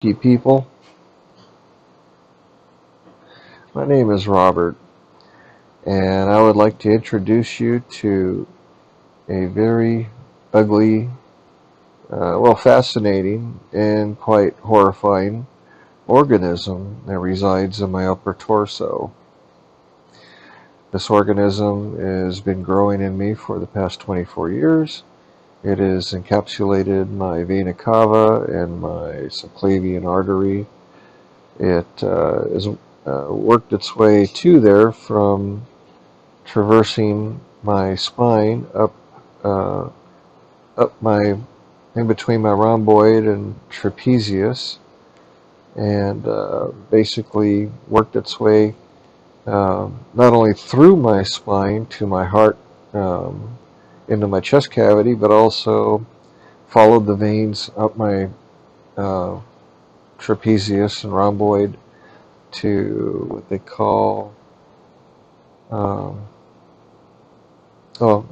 People. My name is Robert, and I would like to introduce you to a very ugly, fascinating, and quite horrifying organism that resides in my upper torso. This organism has been growing in me for the past 24 years. It has encapsulated my vena cava and my subclavian artery. It has worked its way to there from traversing my spine uh, up my in between my rhomboid and trapezius, and basically worked its way not only through my spine to my heart, into my chest cavity, but also followed the veins up my uh, trapezius and rhomboid to what they call um,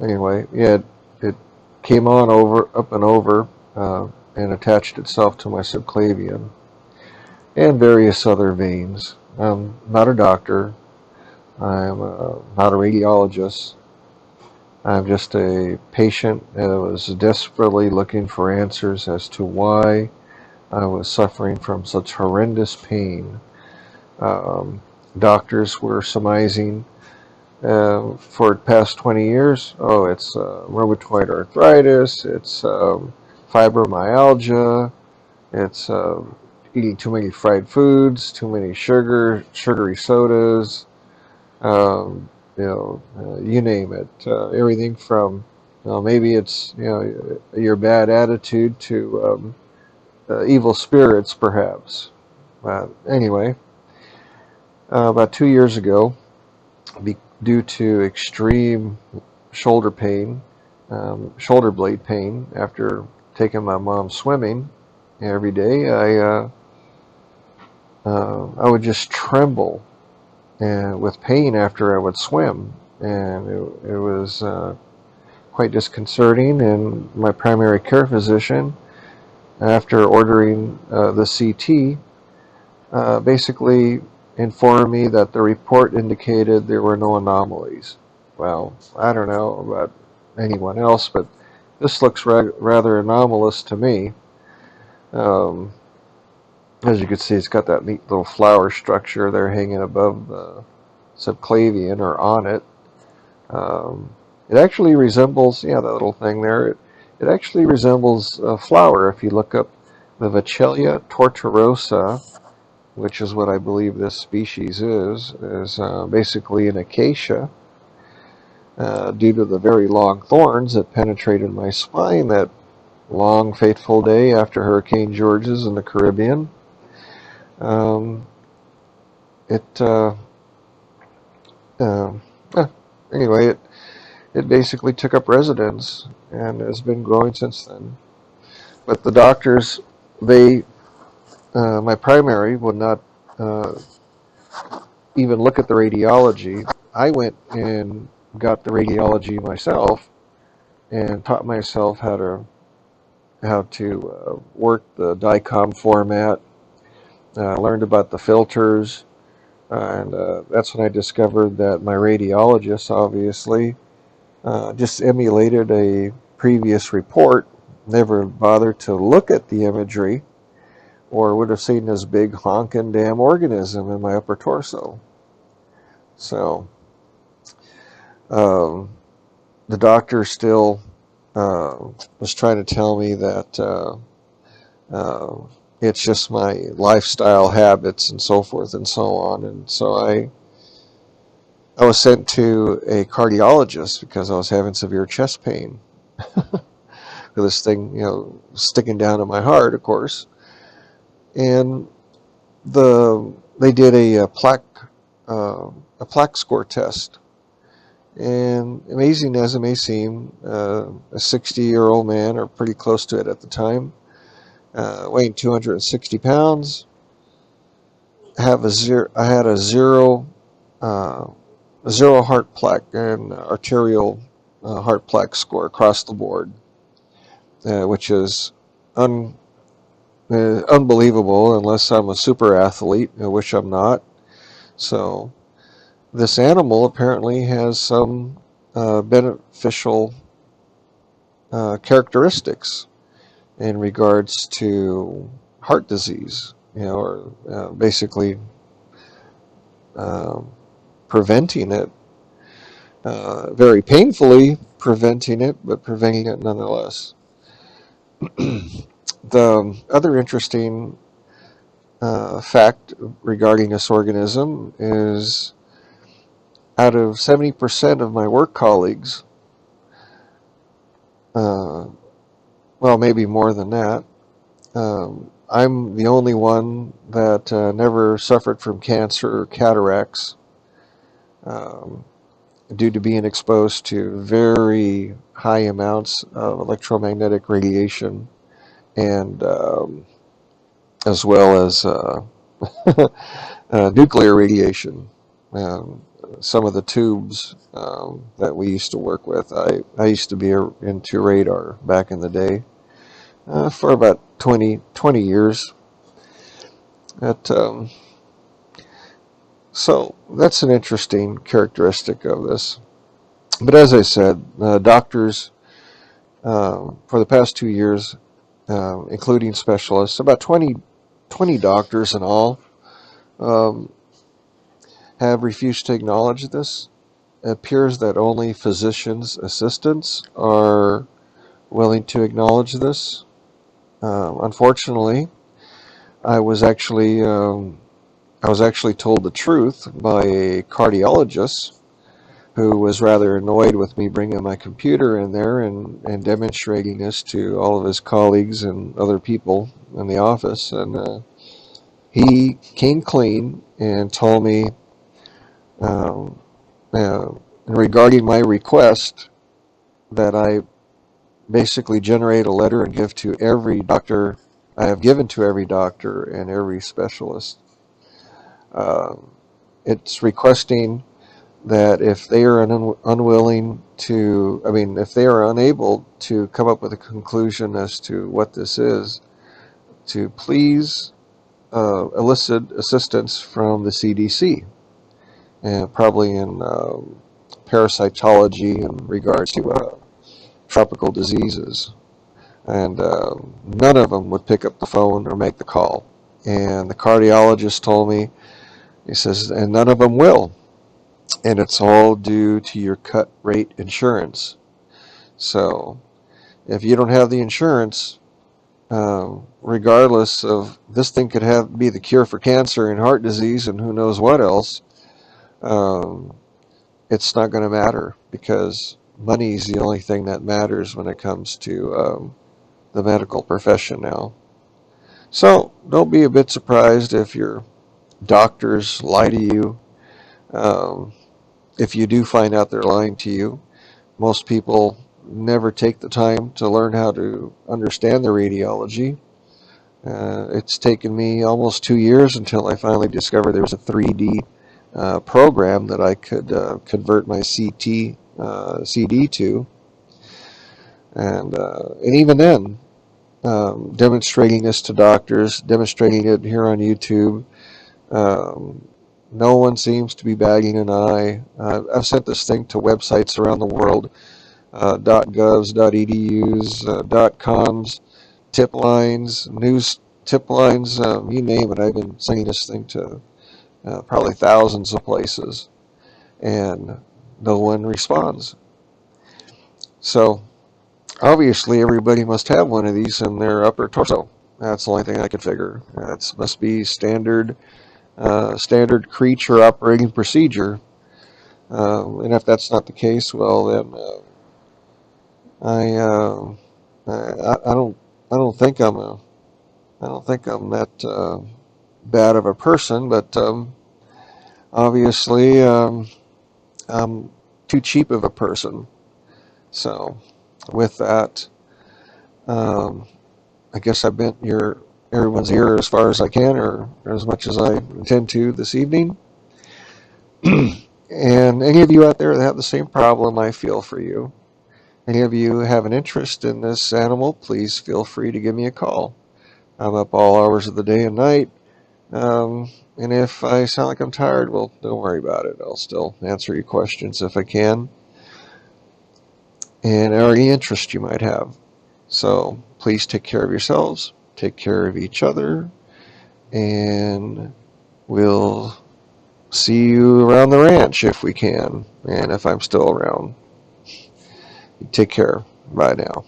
anyway, yeah, it came on over, up and over, and attached itself to my subclavian and various other veins. I'm not a doctor. I'm not a radiologist. I'm just a patient that was desperately looking for answers as to why I was suffering from such horrendous pain. Um, Doctors were surmising for the past 20 years, it's rheumatoid arthritis, it's fibromyalgia, it's eating too many fried foods, too many sugary sodas, you name it. Everything from, maybe it's, your bad attitude to evil spirits, perhaps. Anyway, about 2 years ago, due to extreme shoulder pain, shoulder blade pain, after taking my mom swimming every day, I would just tremble with pain after I would swim, and it was quite disconcerting. And my primary care physician, after ordering the CT, basically informed me that the report indicated there were no anomalies. Well, I don't know about anyone else, but this looks rather anomalous to me. Um, as you can see, it's got that neat little flower structure there hanging above the subclavian, or on it. It actually resembles, that little thing there. It actually resembles a flower. If you look up the Vachellia tortuosa, which is what I believe this species is basically an acacia, due to the very long thorns that penetrated my spine that long, fateful day after Hurricane Georges in the Caribbean. Um, it uh, Anyway, it basically took up residence and has been growing since then. But the doctors, my primary, would not even look at the radiology. I went and got the radiology myself and taught myself how to work the DICOM format. Learned about the filters, and that's when I discovered that my radiologist obviously just emulated a previous report, never bothered to look at the imagery, or would have seen this big honking damn organism in my upper torso. So um, the doctor still was trying to tell me that it's just my lifestyle habits and so forth and so on. And so I was sent to a cardiologist because I was having severe chest pain. This thing, sticking down in my heart, of course. And they did a plaque score test. And amazing as it may seem, a 60-year-old man, or pretty close to it at the time, weighing 260 pounds, I had a zero heart plaque and arterial heart plaque score across the board, which is unbelievable unless I'm a super athlete, which I'm not. So this animal apparently has some beneficial characteristics in regards to heart disease, or basically um, preventing it, very painfully preventing it, but preventing it nonetheless. The other interesting fact regarding this organism is out of 70% of my work colleagues, well, maybe more than that, I'm the only one that never suffered from cancer or cataracts um, due to being exposed to very high amounts of electromagnetic radiation, and as well as nuclear radiation. Um, some of the tubes that we used to work with, I used to be into radar back in the day for about 20 years. At, so that's an interesting characteristic of this. But as I said, doctors for the past 2 years, including specialists, about 20 doctors in all, um, have refused to acknowledge this. It appears that only physicians' assistants are willing to acknowledge this. Unfortunately, I was actually I was actually told the truth by a cardiologist who was rather annoyed with me bringing my computer in there and demonstrating this to all of his colleagues and other people in the office. And he came clean and told me, um, regarding my request, that I basically generate a letter and give to every doctor. I have given to every doctor and every specialist. Uh, it's requesting that if they are unwilling to, I mean, if they are unable to come up with a conclusion as to what this is, to please elicit assistance from the CDC, and probably in parasitology in regards to tropical diseases. And none of them would pick up the phone or make the call. And the cardiologist told me, he says, and none of them will. And it's all due to your cut rate insurance. So if you don't have the insurance, regardless of this thing could be the cure for cancer and heart disease and who knows what else, um, it's not going to matter, because money is the only thing that matters when it comes to the medical profession now. So don't be a bit surprised if your doctors lie to you. Um, if you do find out they're lying to you, most people never take the time to learn how to understand the radiology. It's taken me almost 2 years until I finally discovered there was a 3D program that I could convert my CT CD to, and even then, demonstrating this to doctors, demonstrating it here on YouTube, um, no one seems to be batting an eye. I've sent this thing to websites around the world, .govs, .edus, .coms, tip lines, news tip lines, you name it. I've been sending this thing to probably thousands of places, and no one responds. So obviously everybody must have one of these in their upper torso. That's the only thing I could figure. That must be standard creature operating procedure. And if that's not the case, well then I, uh, I don't think I don't think I'm that bad of a person, but obviously I'm too cheap of a person. So with that, um, I guess I've bent everyone's ear as far as I can, or as much as I intend to this evening. And any of you out there that have the same problem, I feel for you. Any of you have an interest in this animal, please feel free to give me a call. I'm up all hours of the day and night. And if I sound like I'm tired, well, don't worry about it. I'll still answer your questions if I can, and any interest you might have. So please take care of yourselves, take care of each other, and we'll see you around the ranch if we can, and if I'm still around. Take care. Bye now.